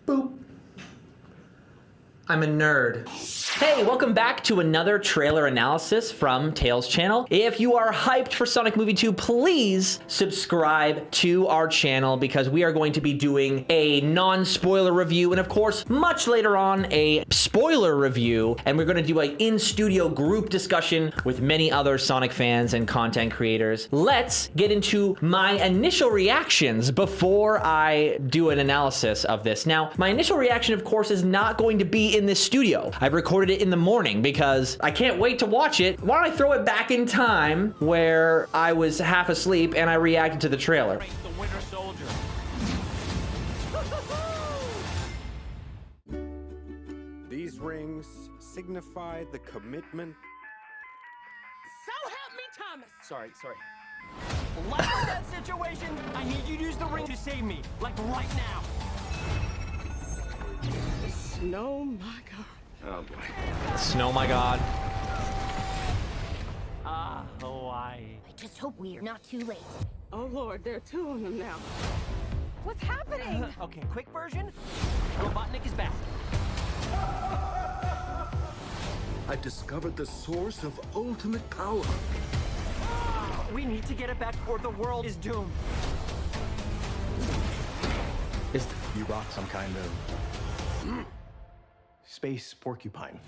Boop. I'm a nerd. Hey, welcome back to another trailer analysis from Tails channel. If you are hyped for Sonic Movie 2, please subscribe to our channel because we are going to be doing a non-spoiler review and of course, much later on, a spoiler review. And we're gonna do an in-studio group discussion with many other Sonic fans and content creators. Let's get into my initial reactions before I do an analysis of this. Now, my initial reaction, of course, is not going to be in this studio. I've recorded it in the morning because I can't wait to watch it. Why don't I throw it back in time where I was half asleep and I reacted to the trailer. The Winter Soldier. These rings signify the commitment. So help me, Thomas. Sorry. Like that situation, I need you to use the ring to save me, like right now. No, my God. Oh boy. Snow, my God. Hawaii. I just hope we're not too late. Oh, Lord, there are two of them now. What's happening? Okay, quick version. Robotnik is back. I discovered the source of ultimate power. We need to get it back or the world is doomed. You rock some kind of space porcupine.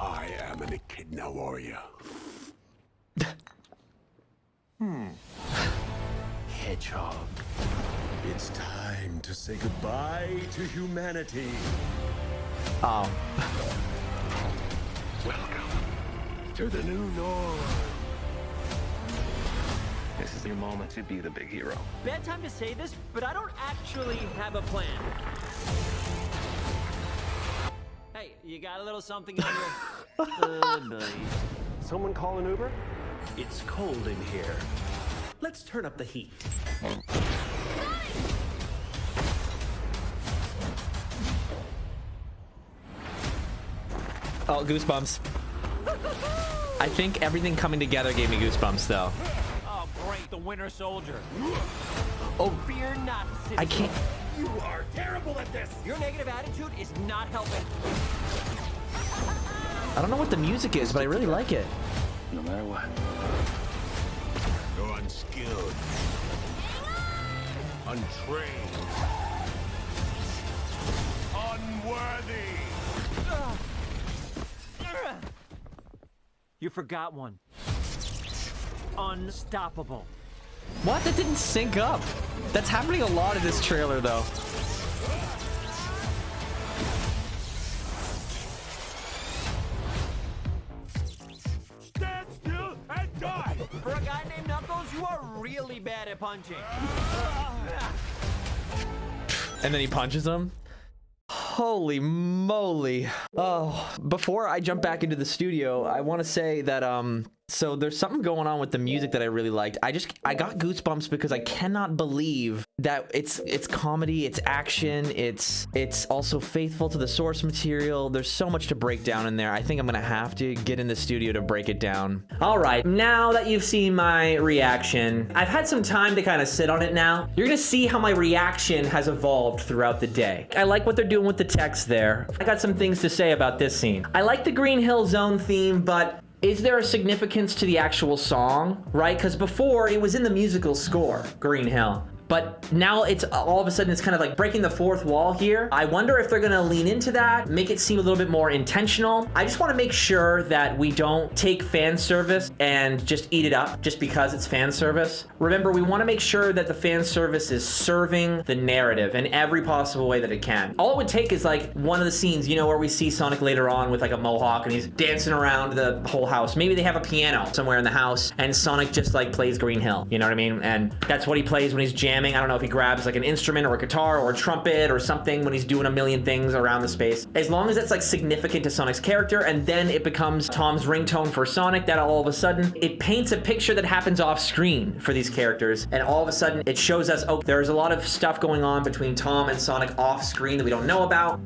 I am an echidna warrior. Hedgehog. It's time to say goodbye to humanity. Oh. Welcome to the new norm. This is your moment to be the big hero. Bad time to say this, but I don't actually have a plan. Hey, you got a little something on your... Someone call an Uber? It's cold in here. Let's turn up the heat. Oh, goosebumps. I think everything coming together gave me goosebumps though. Oh, great, the Winter Soldier. Oh, Fear not, citizen. I can't. You are terrible at this. Your negative attitude is not helping. I don't know what the music is, but I really like it. No matter what. You're unskilled, untrained, unworthy. You forgot one. Unstoppable. What? That didn't sync up. That's happening a lot in this trailer though. Stand still and die! For a guy named Knuckles, you are really bad at punching. And then he punches him. Holy moly. Oh, before I jump back into the studio, I want to say that, so there's something going on with the music that I really liked. I got goosebumps because I cannot believe that it's comedy, it's action, it's also faithful to the source material. There's so much to break down in there. I think I'm gonna have to get in the studio to break it down. All right, now that you've seen my reaction, I've had some time to kind of sit on it now. You're gonna see how my reaction has evolved throughout the day. I like what they're doing with the text there. I got some things to say about this scene. I like the Green Hill Zone theme, but is there a significance to the actual song, right? Because before it was in the musical score, Green Hill. But now it's all of a sudden it's kind of like breaking the fourth wall here. I wonder if they're gonna lean into that, make it seem a little bit more intentional. I just wanna make sure that we don't take fan service and just eat it up just because it's fan service. Remember, we wanna make sure that the fan service is serving the narrative in every possible way that it can. All it would take is like one of the scenes, you know, where we see Sonic later on with like a mohawk and he's dancing around the whole house. Maybe they have a piano somewhere in the house and Sonic just like plays Green Hill, you know what I mean? And that's what he plays when he's jamming. I don't know if he grabs like an instrument or a guitar or a trumpet or something when he's doing a million things around the space. As long as it's like significant to Sonic's character and then it becomes Tom's ringtone for Sonic, that all of a sudden it paints a picture that happens off screen for these characters. And all of a sudden it shows us, oh, there's a lot of stuff going on between Tom and Sonic off screen that we don't know about.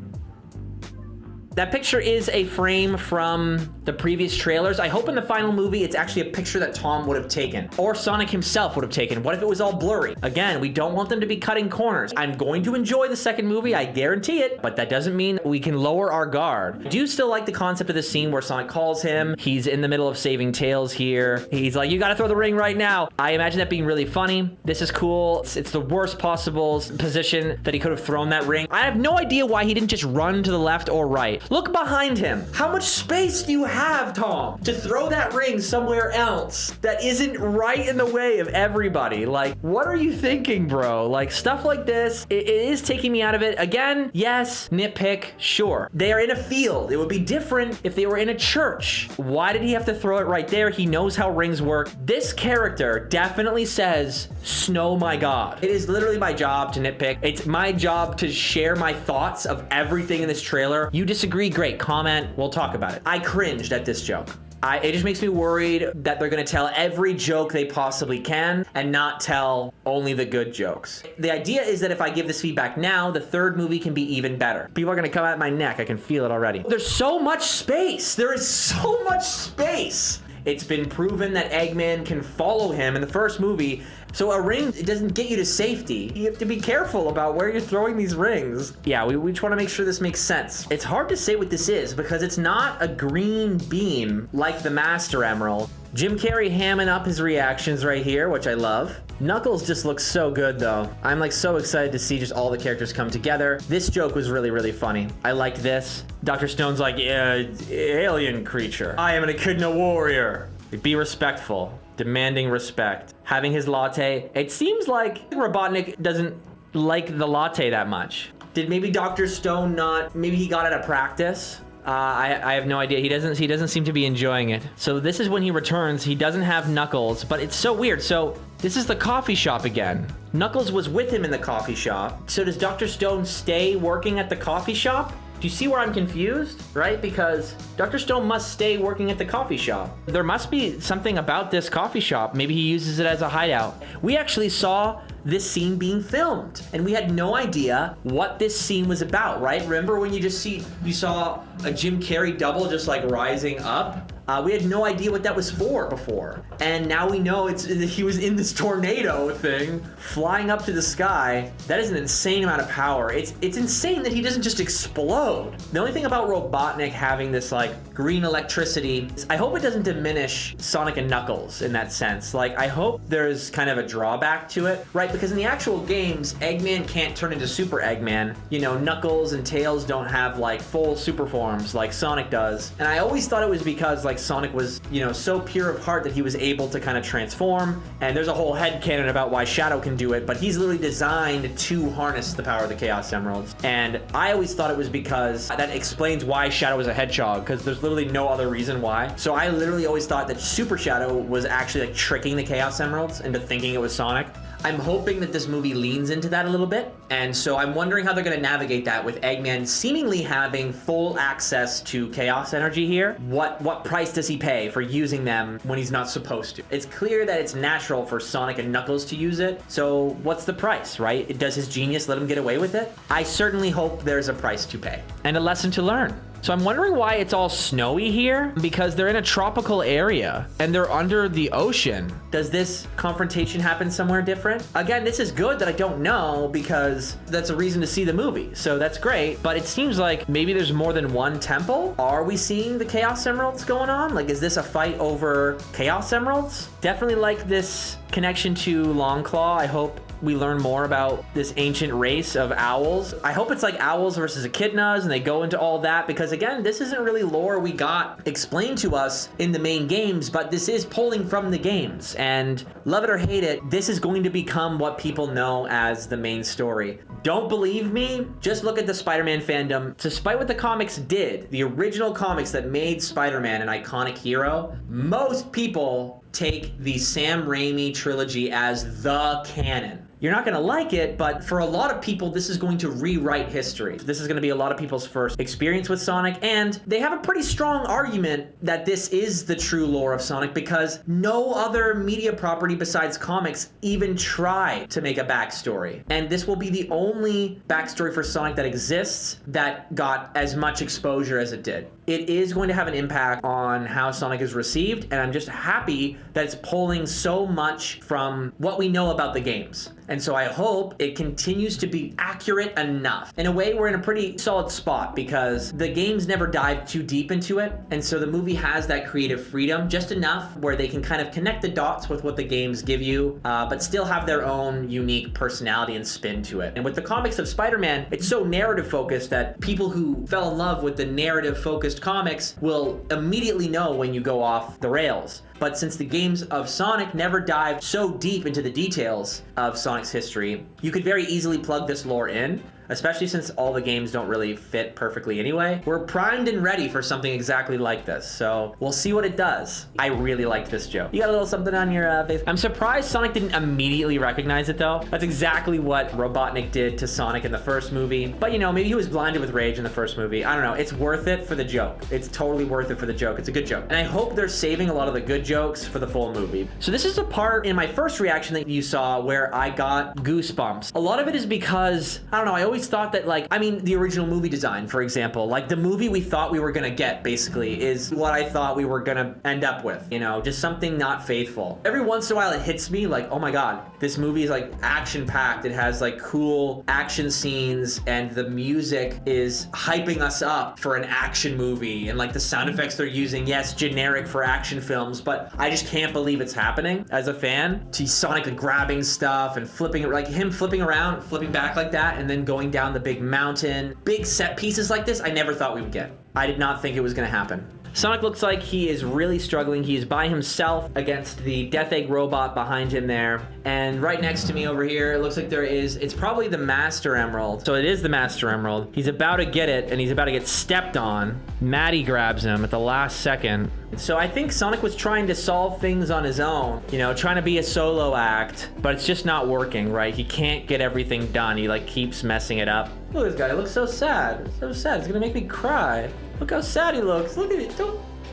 That picture is a frame from the previous trailers. I hope in the final movie it's actually a picture that Tom would have taken, or Sonic himself would have taken. What if it was all blurry? Again, we don't want them to be cutting corners. I'm going to enjoy the second movie, I guarantee it, but that doesn't mean we can lower our guard. I do still like the concept of the scene where Sonic calls him. He's in the middle of saving Tails here. He's like, you gotta throw the ring right now. I imagine that being really funny. This is cool. It's the worst possible position that he could have thrown that ring. I have no idea why he didn't just run to the left or right. Look behind him. How much space do you have, Tom, to throw that ring somewhere else that isn't right in the way of everybody? Like, what are you thinking, bro? Like, stuff like this, it is taking me out of it. Again, yes, nitpick, sure. They are in a field. It would be different if they were in a church. Why did he have to throw it right there? He knows how rings work. This character definitely says, Snow, my God. It is literally my job to nitpick. It's my job to share my thoughts of everything in this trailer. You disagree? Great. Comment. We'll talk about it. I cringed at this joke. It just makes me worried that they're gonna tell every joke they possibly can and not tell only the good jokes. The idea is that if I give this feedback now, the third movie can be even better. People are gonna come at my neck. I can feel it already. There's so much space. There is so much space. It's been proven that Eggman can follow him in the first movie. So a ring, it doesn't get you to safety. You have to be careful about where you're throwing these rings. Yeah, we just want to make sure this makes sense. It's hard to say what this is because it's not a green beam like the Master Emerald. Jim Carrey hamming up his reactions right here, which I love. Knuckles just looks so good though. I'm like so excited to see just all the characters come together. This joke was really, really funny. I liked this. Dr. Stone's like, yeah, alien creature. I am an echidna warrior. Be respectful. Demanding respect. Having his latte. It seems like Robotnik doesn't like the latte that much. Did maybe Dr. Stone not, maybe he got out of practice? I have no idea. He doesn't seem to be enjoying it. So this is when he returns. He doesn't have Knuckles, but it's so weird. So this is the coffee shop again. Knuckles was with him in the coffee shop. So does Dr. Stone stay working at the coffee shop? Do you see where I'm confused, right? Because Dr. Stone must stay working at the coffee shop. There must be something about this coffee shop. Maybe he uses it as a hideout. We actually saw this scene being filmed and we had no idea what this scene was about, right? Remember when you saw a Jim Carrey double just like rising up? We had no idea what that was for before. And now we know he was in this tornado thing, flying up to the sky. That is an insane amount of power. It's insane that he doesn't just explode. The only thing about Robotnik having this like green electricity, I hope it doesn't diminish Sonic and Knuckles in that sense. Like, I hope there's kind of a drawback to it, right? Because in the actual games, Eggman can't turn into Super Eggman. You know, Knuckles and Tails don't have like full super forms like Sonic does. And I always thought it was because like Sonic was, you know, so pure of heart that he was able to kind of transform. And there's a whole headcanon about why Shadow can do it, but he's literally designed to harness the power of the Chaos Emeralds. And I always thought it was because that explains why Shadow is a hedgehog, because there's literally no other reason why. So I literally always thought that Super Shadow was actually like tricking the Chaos Emeralds into thinking it was Sonic. I'm hoping that this movie leans into that a little bit. And so I'm wondering how they're going to navigate that with Eggman seemingly having full access to Chaos Energy here. What price does he pay for using them when he's not supposed to? It's clear that it's natural for Sonic and Knuckles to use it. So what's the price, right? Does his genius let him get away with it? I certainly hope there's a price to pay and a lesson to learn. So I'm wondering why it's all snowy here, because they're in a tropical area and they're under the ocean. Does this confrontation happen somewhere different? Again, this is good that I don't know because that's a reason to see the movie. So that's great, but it seems like maybe there's more than one temple. Are we seeing the Chaos Emeralds going on? Like, is this a fight over Chaos Emeralds? Definitely like this connection to Longclaw. I hope we learn more about this ancient race of owls. I hope it's like owls versus echidnas and they go into all that, because again, this isn't really lore we got explained to us in the main games, but this is pulling from the games. And love it or hate it, this is going to become what people know as the main story. Don't believe me? Just look at the Spider-Man fandom. Despite what the comics did, the original comics that made Spider-Man an iconic hero, most people take the Sam Raimi trilogy as the canon. You're not gonna like it, but for a lot of people, this is going to rewrite history. This is gonna be a lot of people's first experience with Sonic, and they have a pretty strong argument that this is the true lore of Sonic because no other media property besides comics even tried to make a backstory. And this will be the only backstory for Sonic that exists that got as much exposure as it did. It is going to have an impact on how Sonic is received, and I'm just happy that it's pulling so much from what we know about the games. And so I hope it continues to be accurate enough. In a way, we're in a pretty solid spot because the games never dive too deep into it. And so the movie has that creative freedom, just enough where they can kind of connect the dots with what the games give you, but still have their own unique personality and spin to it. And with the comics of Spider-Man, it's so narrative focused that people who fell in love with the narrative focused comics will immediately know when you go off the rails. But since the games of Sonic never dived so deep into the details of Sonic's history, you could very easily plug this lore in, especially since all the games don't really fit perfectly anyway. We're primed and ready for something exactly like this, so we'll see what it does. I really liked this joke. You got a little something on your face? I'm surprised Sonic didn't immediately recognize it though. That's exactly what Robotnik did to Sonic in the first movie. But you know, maybe he was blinded with rage in the first movie. I don't know, it's worth it for the joke. It's totally worth it for the joke. It's a good joke. And I hope they're saving a lot of the good jokes for the full movie. So this is the part in my first reaction that you saw where I got goosebumps. A lot of it is because, I don't know, I always thought that the original movie design, for example, like the movie we thought we were gonna get basically is what I thought we were gonna end up with, you know, just something not faithful. Every once in a while it hits me like, oh my God, this movie is like action packed. It has like cool action scenes and the music is hyping us up for an action movie and like the sound effects they're using, yes, generic for action films, but I just can't believe it's happening as a fan. See Sonic like, grabbing stuff and flipping it, like him flipping around, flipping back like that and then going down the big mountain. Big set pieces like this, I never thought we would get. I did not think it was gonna happen. Sonic looks like he is really struggling. He is by himself against the Death Egg robot behind him there. And right next to me over here, it looks like it's probably the Master Emerald. So it is the Master Emerald. He's about to get it and he's about to get stepped on. Maddie grabs him at the last second. So I think Sonic was trying to solve things on his own, you know, trying to be a solo act, but it's just not working, right? He can't get everything done. He like keeps messing it up. Look at this guy, he looks so sad. So sad, it's gonna make me cry. Look how sad he looks. Look at it.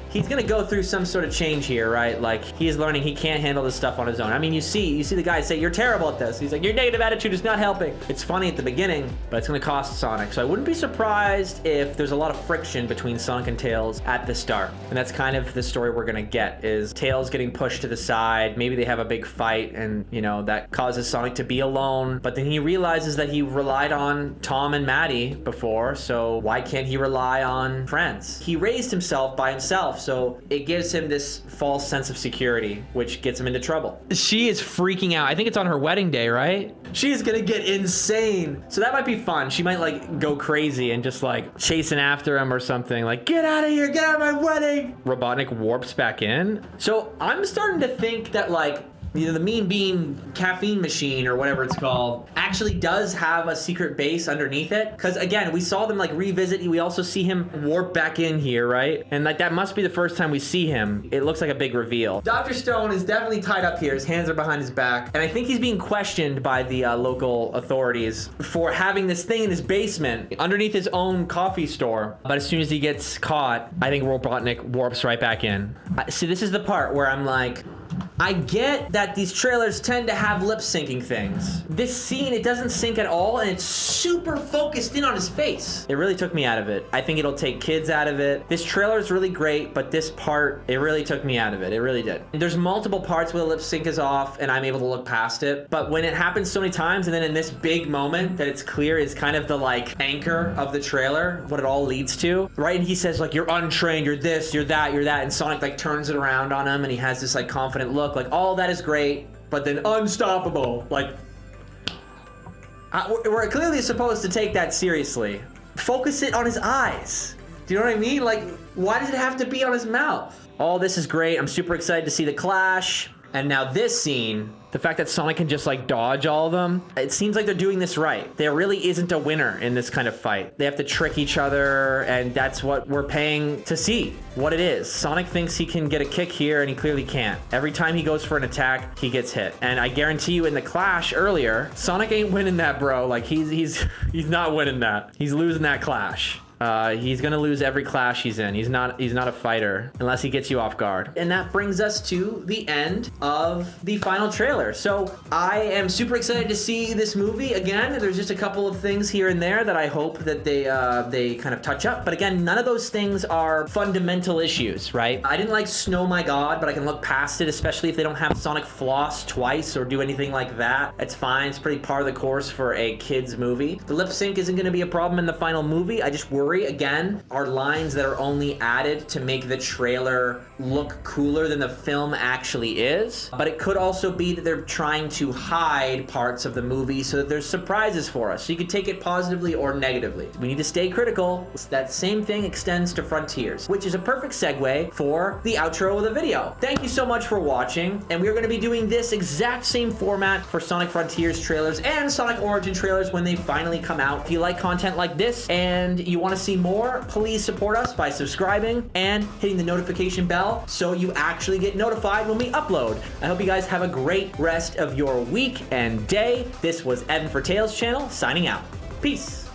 He's gonna go through some sort of change here, right? Like he is learning he can't handle this stuff on his own. I mean, you see the guy say, "You're terrible at this." He's like, "Your negative attitude is not helping." It's funny at the beginning, but it's gonna cost Sonic. So I wouldn't be surprised if there's a lot of friction between Sonic and Tails at the start. And that's kind of the story we're gonna get is Tails getting pushed to the side. Maybe they have a big fight and, you know, that causes Sonic to be alone. But then he realizes that he relied on Tom and Maddie before, so why can't he rely on friends? He raised himself by himself, so it gives him this false sense of security, which gets him into trouble. She is freaking out. I think it's on her wedding day, right? She is gonna get insane. So that might be fun. She might like go crazy and just like chasing after him or something. Like, get out of here, get out of my wedding. Robotnik warps back in. So I'm starting to think that like, you know, the Mean Bean caffeine machine or whatever it's called actually does have a secret base underneath it. Because again, we saw them like revisit. We also see him warp back in here, right? And like that must be the first time we see him. It looks like a big reveal. Dr. Stone is definitely tied up here. His hands are behind his back. And I think he's being questioned by the local authorities for having this thing in his basement underneath his own coffee store. But as soon as he gets caught, I think Robotnik warps right back in. See, this is the part where I'm like, I get that these trailers tend to have lip syncing things. This scene, it doesn't sync at all, and it's super focused in on his face. It really took me out of it. I think it'll take kids out of it. This trailer is really great, but this part, it really took me out of it. It really did. There's multiple parts where the lip sync is off, and I'm able to look past it. But when it happens so many times, and then in this big moment that it's clear is kind of the like anchor of the trailer, what it all leads to, right? And he says like, you're untrained, you're this, you're that, you're that, and Sonic like turns it around on him, and he has this like confident look. Like all that is great, but then unstoppable. Like we're clearly supposed to take that seriously. Focus it on his eyes. Do you know what I mean? Like, why does it have to be on his mouth? All this is great. I'm super excited to see the clash. And now this scene, the fact that Sonic can just like dodge all of them, it seems like they're doing this right. There really isn't a winner in this kind of fight. They have to trick each other, and that's what we're paying to see, what it is. Sonic thinks he can get a kick here, and he clearly can't. Every time he goes for an attack, he gets hit. And I guarantee you in the clash earlier, Sonic ain't winning that, bro. Like he's not winning that. He's losing that clash. He's gonna lose every clash he's in. He's not a fighter unless he gets you off guard. And that brings us to the end of the final trailer. So I am super excited to see this movie again. There's just a couple of things here and there that I hope that they kind of touch up. But again, none of those things are fundamental issues, right? I didn't like Snow My God, but I can look past it, especially if they don't have Sonic floss twice or do anything like that. It's fine. It's pretty par of the course for a kid's movie. The lip sync isn't gonna be a problem in the final movie. I just worry again are lines that are only added to make the trailer look cooler than the film actually is. But it could also be that they're trying to hide parts of the movie so that there's surprises for us. So you could take it positively or negatively. We need to stay critical. That same thing extends to Frontiers, which is a perfect segue for the outro of the video. Thank you so much for watching, and we're going to be doing this exact same format for Sonic Frontiers trailers and Sonic Origin trailers when they finally come out. If you like content like this and you want to see more, please support us by subscribing and hitting the notification bell so you actually get notified when we upload. I hope you guys have a great rest of your week and day. This was Evan for Tales channel signing out. Peace.